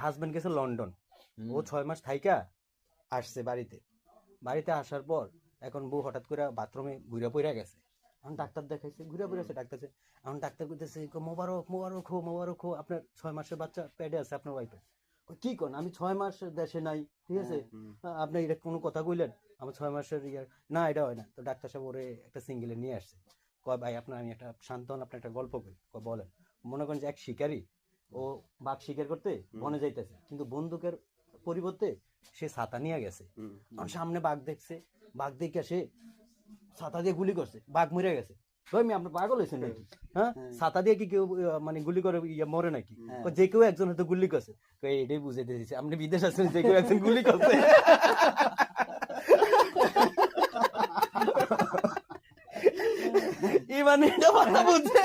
Husband গেছে London, ও 6 মাস থাইকা আসছে বাড়িতে আসার পর এখন বউ হঠাৎ করে বাথরুমে ঘুরে পড়ে গেছে। এখন ডাক্তার দেখাইছে, ঘুরে পড়েছে ডাক্তার, এখন ডাক্তার কইতেছে মোবারক হো আপনার 6 মাসের বাচ্চা পেটে আছে আপনার ওয়াইফের। কি কোন, আমি 6 মাস দেশে নাই, ঠিক আছে, আপনি এটা কোনো কথা কইলেন, আমার 6 মাসের না এটা হয় না। তো ডাক্তার সাহেব ওরে একটা সিঙ্গেলে নিয়ে আসছে, কয় ভাই আপনার আমি একটা শান্তন আপনার একটা গল্প করি। বলেন। মনে করেন যে এক শিকারী, ও বাঘ শিকার করতে বনে যাইতেছে, কিন্তু বন্দুকের পরিবর্তে সে ছাতা নিয়ে গেছে। সামনে বাঘ দেখছে, বাঘ দেখে সে ছাতা দিয়ে গুলি করছে, বাঘ মরে গেছে। আপনি পাগল হয়েছেন নাকি? হ্যাঁ, ছাতা দিয়ে কি কেউ মানে গুলি করে মরে নাকি? যে কেউ একজন হয়তো গুলি করছে। এটাই বুঝে দিয়েছে আপনি বিদেশ আছেন, যে কেউ একজন গুলি করছে। মানে এটা কথা বুঝছে।